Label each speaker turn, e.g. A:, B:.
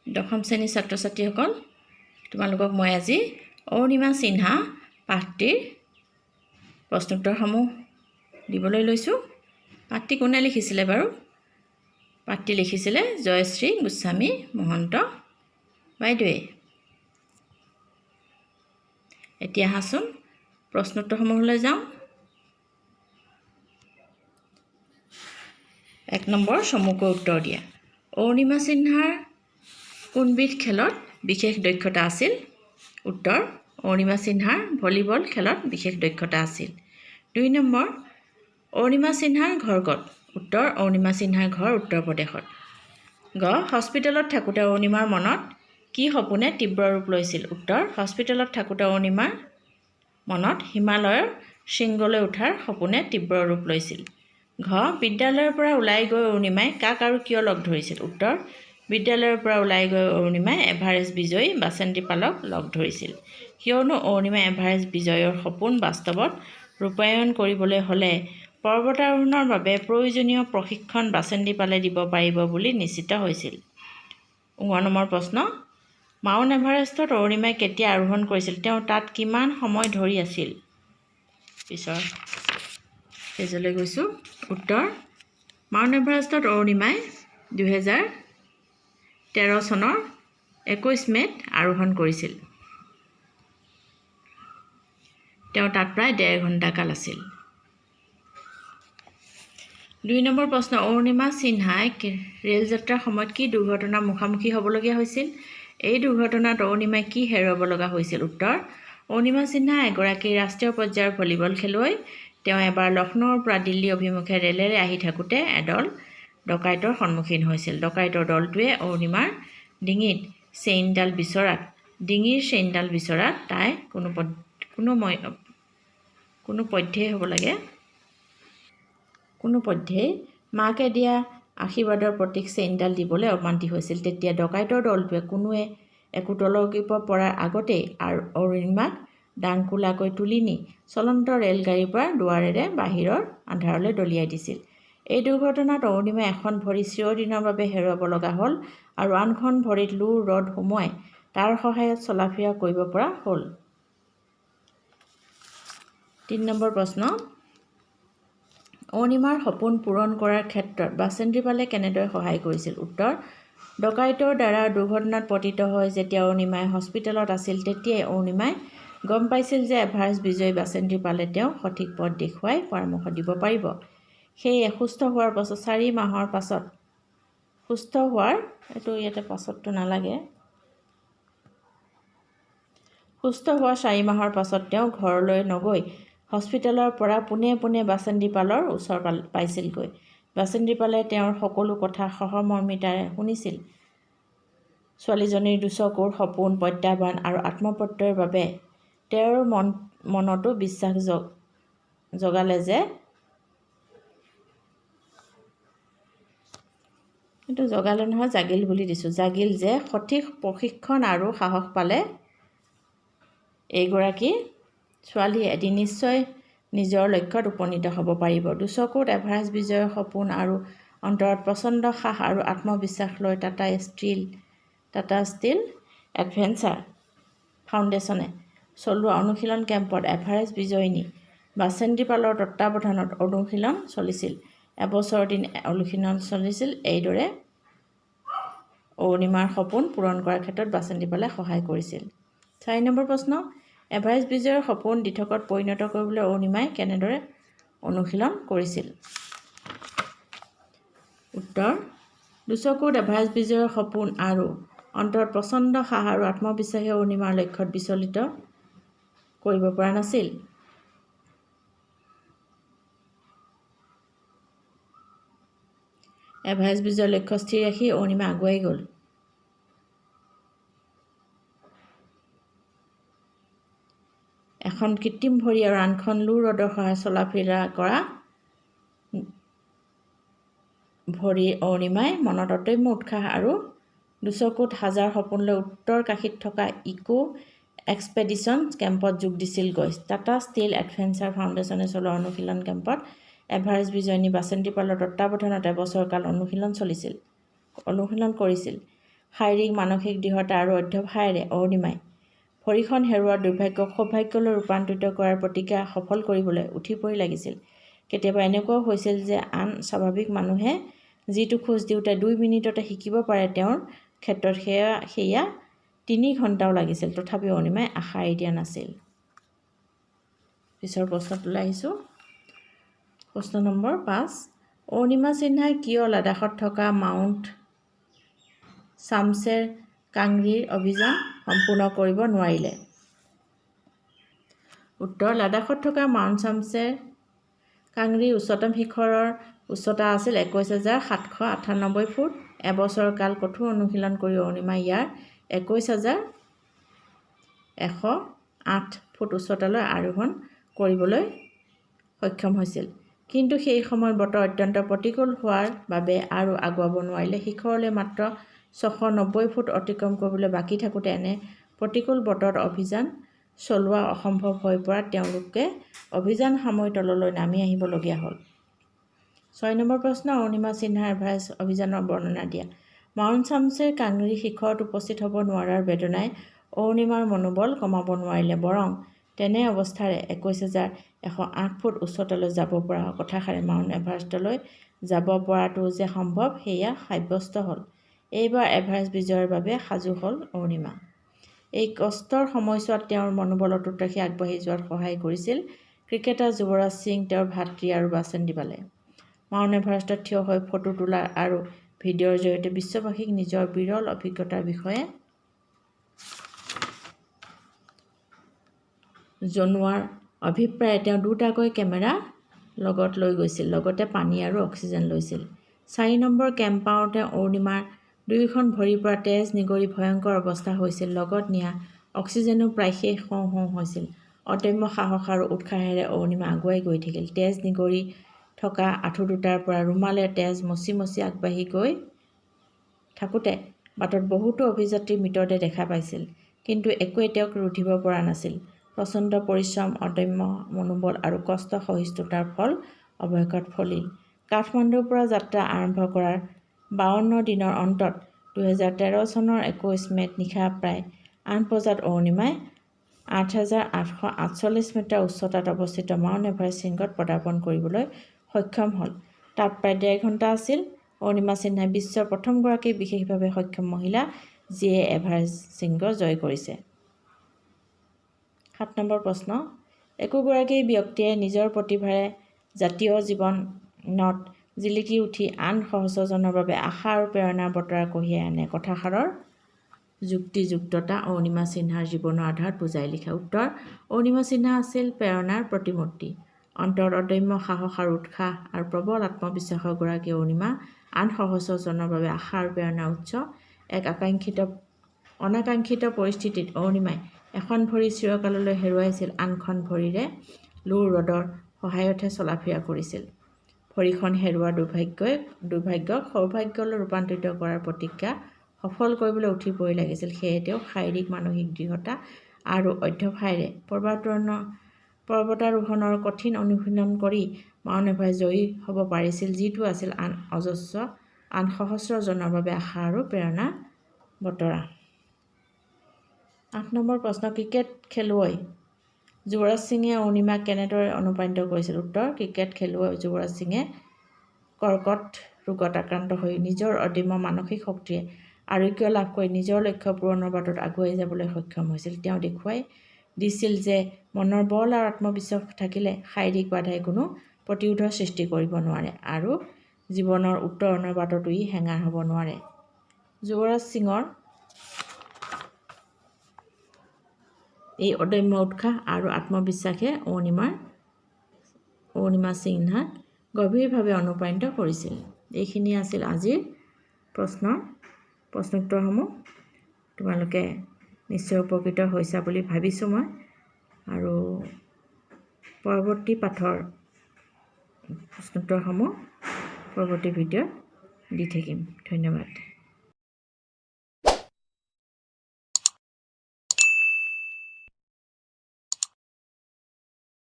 A: দশম শ্ৰেণীৰ ছাত্ৰ ছাত্ৰীসকল, তোমালোকক মই আজি অৰুণিমা সিনহা পাঠটিৰ প্ৰশ্নোত্তৰসমূহ দিবলৈ লৈছোঁ। পাঠটি কোনে লিখিছিলে বাৰু? পাঠটি লিখিছিলে জয়শ্ৰী গোস্বামী মহন্ত বাইদেৱে। এতিয়া আহাচোন প্ৰশ্নোত্তৰসমূহলৈ যাওঁ। 1 নম্বৰ চমুকৈ উত্তৰ দিয়া। অৰুণিমা সিনহাৰ কোনবিধ খেলত বিশেষ দক্ষতা আছিল? উত্তৰ, অৰুণিমা সিনহাৰ ভলীবল খেলত বিশেষ দক্ষতা আছিল। 2 নম্বৰ, অৰুণিমা সিনহাৰ ঘৰ ক'ত? উত্তৰ, অৰুণিমা সিনহাৰ ঘৰ উত্তৰ প্ৰদেশত। গ, হস্পিটেলত থাকোঁতে অৰুণিমাৰ মনত কি সপোনে তীব্ৰ ৰূপ লৈছিল? উত্তৰ, হস্পিটেলত থাকোঁতে অৰুণিমাৰ মনত হিমালয়ৰ শৃংগলৈ উঠাৰ সপোনে তীব্ৰ ৰূপ লৈছিল। ঘ, বিদ্যালয়ৰ পৰা ওলাই গৈ অৰুণিমাই কাক আৰু কিয় লগ ধৰিছিল? উত্তৰ, বিদ্যালয়ৰ পৰা ওলাই গৈ অৰুণিমাই এভাৰেষ্ট বিজয়ী বাসন্তী পালক লগ ধৰিছিল। কিয়নো অৰুণিমাই এভাৰেষ্ট বিজয়ৰ সপোন বাস্তৱত ৰূপায়ণ কৰিবলৈ হ'লে পৰ্বতাৰোহণৰ বাবে প্ৰয়োজনীয় প্ৰশিক্ষণ বাসন্তী পালে দিব পাৰিব বুলি নিশ্চিত হৈছিল। 9 নম্বৰ প্ৰশ্ন, মাউণ্ট এভাৰেষ্টত অৰুণিমাই কেতিয়া আৰোহণ কৰিছিল? তেওঁ তাত কিমান সময় ধৰি আছিল? পিছৰ পেজলৈ গৈছোঁ। উত্তৰ, মাউণ্ট এভাৰেষ্টত অৰুণিমাই 2013 চনৰ 21 মে'ত আৰোহণ কৰিছিল। তেওঁ তাত প্ৰায় 1.5 ঘণ্টা কাল আছিল। 2 নম্বৰ প্ৰশ্ন, অৰুণিমা সিনহাই ৰেলযাত্ৰাৰ সময়ত কি দুৰ্ঘটনাৰ মুখামুখি হ'বলগীয়া হৈছিল? এই দুৰ্ঘটনাত অৰুণিমাই কি হেৰুৱাব লগা হৈছিল? উত্তৰ, অৰুণিমা সিনহা এগৰাকী ৰাষ্ট্ৰীয় পৰ্যায়ৰ ভলীবল খেলুৱৈ। তেওঁ এবাৰ লক্ষ্ণৌৰ পৰা দিল্লী অভিমুখে ৰেলেৰে আহি থাকোঁতে এদল ডকাইতৰ সন্মুখীন হৈছিল। ডকাইতৰ দলটোৱে অৰুণিমাৰ ডিঙিৰ চেইনডাল বিচৰাত তাই কোনোপধ্যেই মাকে দিয়া আশীৰ্বাদৰ প্ৰতীক চেইনডাল দিবলৈ অমান্তি হৈছিল। তেতিয়া ডকাইতৰ দলটোৱে কোনোৱে একো তলকিব পৰাৰ আগতেই অৰুণিমাক ডাংকোলাকৈ তুলি নি চলন্ত ৰেলগাড়ীৰ পৰা দুৱাৰেৰে বাহিৰৰ আন্ধাৰলৈ দলিয়াই দিছিল। এই দুৰ্ঘটনাত অৰুণিমাই এখন ভৰি চিৰদিনৰ বাবে হেৰুৱাব লগা হ'ল আৰু আনখন ভৰিত লোৰ ৰড সুমুৱাই তাৰ সহায়ত চলাফিৰা কৰিব পৰা হ'ল। 3 নম্বৰ প্ৰশ্ন, অৰুণিমাৰ সপোন পূৰণ কৰাৰ ক্ষেত্ৰত বাসন্তী পালে কেনেদৰে সহায় কৰিছিল? উত্তৰ, ডকাইতৰ দ্বাৰা দুৰ্ঘটনাত পতিত হৈ যেতিয়া অৰুণিমাই হস্পিটেলত আছিল তেতিয়াই অৰুণিমাই গম পাইছিল যে এভাৰেষ্ট বিজয়ী বাসন্তী পালে তেওঁক সঠিক পথ দেখুৱাই পৰামৰ্শ দিব পাৰিব। সেয়ে সুস্থ হোৱাৰ 4 মাহৰ পাছত তেওঁ ঘৰলৈ নগৈ হস্পিটেলৰ পৰা পোনে পোনে বাসন্তী পালৰ ওচৰ পাইছিলগৈ। বাসন্তী পালে তেওঁৰ সকলো কথা সহমৰ্মিতাৰে শুনিছিল। ছোৱালীজনীৰ দুচকুৰ সপোন, প্ৰত্যাহ্বান আৰু আত্মপ্ৰত্যয়ৰ বাবে তেওঁৰ মনতো বিশ্বাস জগালে যে জাগিল যে সঠিক প্ৰশিক্ষণ আৰু সাহস পালে এইগৰাকী ছোৱালীয়ে এদিন নিশ্চয় নিজৰ লক্ষ্যত উপনীত হ'ব পাৰিব। দুচকুত এভাৰেষ্ট বিজয়ৰ সপোন আৰু অন্তৰত প্ৰচণ্ড সাহ আৰু আত্মবিশ্বাস লৈ টাটা ষ্টীল এডভেঞ্চাৰ ফাউণ্ডেশ্যনে চলোৱা অনুশীলন কেম্পত এভাৰেষ্ট বিজয়িনী বাসন্তী পালৰ তত্ত্বাৱধানত অনুশীলন চলিছিল। এবছৰৰ দিন অনুশীলন চলিছিল। এইদৰে অৰুণিমাৰ সপোন পূৰণ কৰাৰ ক্ষেত্ৰত বাসন্তী পালে সহায় কৰিছিল। 4 নম্বৰ প্ৰশ্ন, এভাৰেষ্ট বিজয়ৰ সপোন দিঠকত পৰিণত কৰিবলৈ অৰুণিমাই কেনেদৰে অনুশীলন কৰিছিল? উত্তৰ, দুচকুত এভাৰেষ্ট বিজয়ৰ সপোন আৰু অন্তৰত প্ৰচণ্ড সাহ আৰু আত্মবিশ্বাসে অৰুণিমাৰ লক্ষ্যত বিচলিত কৰিব পৰা নাছিল। এভাৰেষ্ট বিজয়ৰ লক্ষ্য স্থিৰ ৰাখি অৰুণিমা আগুৱাই গ'ল। এখন কৃত্ৰিম ভৰি আৰু আনখন লোৰ ৰডৰ সহায়ত চলাফিৰা কৰা ভৰি অৰুণিমাই মনত অদম্য উৎসাহ আৰু দুচকুত হাজাৰ সপোন লৈ উত্তৰ কাশীত থকা ইকো এক্সপেডিশ্যন কেম্পত যোগ দিছিলগৈ। টাটা ষ্টীল এডভেঞ্চাৰ ফাউণ্ডেশ্যনে চলোৱা অনুশীলন কেম্পত এভাৰেষ্ট বিজয়িনী বাসন্তী পালৰ তত্ত্বাৱধানত এবছৰ কাল অনুশীলন কৰিছিল। শাৰীৰিক মানসিক দৃঢ়তা আৰু অধ্যৱসায়েৰে অৰুণিমাই ভৰিখন হেৰুওৱা দুৰ্ভাগ্যক সৌভাগ্যলৈ ৰূপান্তৰিত কৰাৰ প্ৰতিজ্ঞা সফল কৰিবলৈ উঠি পৰি লাগিছিল। কেতিয়াবা এনেকুৱাও হৈছিল যে আন স্বাভাৱিক মানুহে যিটো খোজ দিওঁতে 2 মিনিটতে শিকিব পাৰে তেওঁৰ ক্ষেত্ৰত সেয়া 3 ঘণ্টাও লাগিছিল। তথাপিও অৰুণিমাই আশা এৰি দিয়া নাছিল। পিছৰ প্ৰশ্নটোলৈ আহিছোঁ। প্ৰশ্ন নম্বৰ 5। অৰুণিমা সিনহাই কিয় লাডাখত থকা মাউণ্ট চামছেৰ কাংৰীৰ অভিযান সম্পূৰ্ণ কৰিব নোৱাৰিলে? উত্তৰ: লাডাখত থকা মাউণ্ট চামছেৰ কাংৰীৰ উচ্চতম শিখৰৰ উচ্চতা আছিল 21,798 ফুট। এবছৰ কাল কঠোৰ অনুশীলন কৰি অৰুণিমাই ইয়াৰ 21,108 ফুট উচ্চতালৈ আৰোহণ কৰিবলৈ সক্ষম হৈছিল। কিন্তু সেই সময়ত বতৰ অত্যন্ত প্ৰতিকূল হোৱাৰ বাবে আৰু আগুৱাব নোৱাৰিলে। শিখৰলৈ মাত্ৰ 690 ফুট অতিক্ৰম কৰিবলৈ বাকী থাকোঁতে এনে প্ৰতিকূল বতৰত অভিযান চলোৱা অসম্ভৱ হৈ পৰাত তেওঁলোকে অভিযান সামৰি তললৈ নামি আহিবলগীয়া হ'ল। 6 নম্বৰ প্ৰশ্ন। অৰুণিমা সিনহাৰ এভাৰেষ্ট অভিযানৰ বৰ্ণনা দিয়া। মাউণ্ট চামছেৰ কাংৰী শিখৰত উপস্থিত হ'ব নোৱাৰাৰ বেদনাই অৰুণিমাৰ মনোবল কমাব নোৱাৰিলে। বৰং তেনে অৱস্থাৰে 21,108 ফুট উচ্চতালৈ যাব পৰা কথাষাৰে মাউণ্ট এভাৰেষ্টলৈ যাব পৰাটো যে সম্ভৱ সেয়া সাব্যস্ত হ'ল। এইবাৰ এভাৰেষ্ট বিজয়ৰ বাবে সাজু হ'ল অৰুণিমা। এই কষ্টৰ সময়ছোৱাত তেওঁৰ মনোবল অটুট ৰাখি আগবাঢ়ি যোৱাত সহায় কৰিছিল ক্ৰিকেটাৰ যুৱৰাজ সিং, তেওঁৰ ভাতৃ আৰু বাচেণ্ডিবালে। মাউণ্ট এভাৰেষ্টত থিয় হৈ ফটো তোলা আৰু ভিডিঅ'ৰ জৰিয়তে বিশ্ববাসীক নিজৰ বিৰল অভিজ্ঞতাৰ বিষয়ে জনোৱাৰ অভিপ্ৰায়ে তেওঁ 2টাকৈ কেমেৰা লগত লৈ গৈছিল, লগতে পানী আৰু অক্সিজেন লৈছিল। 4 নম্বৰ কেম্প পাওঁতে অৰুণিমাৰ 2খন ভৰিৰ পৰা তেজ নিগৰি ভয়ংকৰ অৱস্থা হৈছিল। লগত নিয়া অক্সিজেনো প্ৰায় শেষ হওঁ হওঁ হৈছিল। অদম্য সাহস আৰু উৎসাহেৰে অৰুণিমা আগুৱাই গৈ থাকিল। তেজ নিগৰি থকা আঁঠু দুটাৰ পৰা ৰুমালেৰে তেজ মচি মচি আগবাঢ়ি গৈ থাকোঁতে বাটত বহুতো অভিযাত্ৰীৰ মৃতদেহ দেখা পাইছিল। কিন্তু একোৱে তেওঁক ৰুধিব পৰা নাছিল। প্ৰচণ্ড পৰিশ্ৰম, অদম্য মনোবল আৰু কষ্ট সহিষ্ণুতাৰ ফল অৱশেষত ফলিল। কাঠমাণ্ডুৰ পৰা যাত্ৰা আৰম্ভ কৰাৰ 52 দিনৰ অন্তত 2013 চনৰ 21 মে'ত নিশা প্ৰায় 8 বজাত অৰুণিমাই 8,848 মিটাৰ উচ্চতাত অৱস্থিত মাউণ্ট এভাৰেষ্ট শৃংগত পদাৰ্পণ কৰিবলৈ সক্ষম হ'ল। তাত প্ৰায় 1.5 ঘণ্টা আছিল। অৰুণিমা সিনহাই বিশ্বৰ প্ৰথমগৰাকী বিশেষভাৱে সক্ষম মহিলা যিয়ে এভাৰেষ্ট শৃংগ জয় কৰিছে। 7 নম্বৰ প্ৰশ্ন। একোগৰাকী ব্যক্তিয়ে নিজৰ প্ৰতিভাৰে জাতীয় জীৱনত জিলিকি উঠি আন সহস্ৰজনৰ বাবে আশা আৰু প্ৰেৰণাৰ বতৰা কঢ়িয়াই আনে। কথাষাৰৰ যুক্তিযুক্ততা অৰুণিমা সিনহাৰ জীৱনৰ আধাৰত বুজাই লিখা। উত্তৰ: অৰুণিমা সিনহা আছিল প্ৰেৰণাৰ প্ৰতিমূৰ্তি। অন্তৰত অদম্য সাহস আৰু উৎসাহ আৰু প্ৰবল আত্মবিশ্বাসৰ গৰাকী অৰুণিমা আন সহস্ৰজনৰ বাবে আশা আৰু প্ৰেৰণাৰ উৎস। এক অনাকাংক্ষিত পৰিস্থিতিত অৰুণিমাই এখন ভৰি চিৰকাললৈ হেৰুৱাইছিল। আনখন ভৰিৰে লু ৰ'দৰ সহায়তহে চলাফিৰা কৰিছিল। ভৰিখন হেৰুওৱা দুৰ্ভাগ্যক সৌভাগ্যলৈ ৰূপান্তৰিত কৰাৰ প্ৰতিজ্ঞা সফল কৰিবলৈ উঠি পৰি লাগিছিল। সেয়ে তেওঁ শাৰীৰিক মানসিক দৃঢ়তা আৰু অধ্যৱসায়েৰে পৰ্বতাৰোহণৰ কঠিন অনুশীলন কৰি মাউণ্ট এভাৰেষ্ট জয়ী হ'ব পাৰিছিল, যিটো আছিল আন সহস্ৰজনৰ বাবে আশা আৰু প্ৰেৰণাৰ বতৰা। 8 নম্বৰ প্ৰশ্ন। ক্ৰিকেট খেলুৱৈ যুৱৰাজ সিঙে অৰুণিমাক কেনেদৰে অনুপ্ৰাণিত কৰিছিল? উত্তৰ: ক্ৰিকেট খেলুৱৈ যুৱৰাজ সিঙে কৰ্কট ৰোগত আক্ৰান্ত হৈ নিজৰ অদম্য মানসিক শক্তিৰে আৰোগ্য লাভ কৰি নিজৰ লক্ষ্য পূৰণৰ বাটত আগুৱাই যাবলৈ সক্ষম হৈছিল। তেওঁ দেখুৱাই দিছিল যে মনৰ বল আৰু আত্মবিশ্বাস থাকিলে শাৰীৰিক বাধাই কোনো প্ৰতিৰোধৰ সৃষ্টি কৰিব নোৱাৰে আৰু জীৱনৰ উত্তৰণৰ বাটতো ই হেঙাৰ হ'ব নোৱাৰে। যুৱৰাজ সিঙৰ এই অদম্য উৎসাহ আৰু আত্মবিশ্বাসে অৰুণিমা সিনহাক গভীৰভাৱে অনুপ্ৰাণিত কৰিছিল। এইখিনি আছিল আজিৰ প্ৰশ্নোত্তৰসমূহ। তোমালোকে নিশ্চয় উপকৃত হৈছা বুলি ভাবিছোঁ মই, আৰু পৰৱৰ্তী পাঠৰ প্ৰশ্নোত্তৰসমূহ পৰৱৰ্তী ভিডিঅ'ত দি থাকিম। ধন্যবাদ।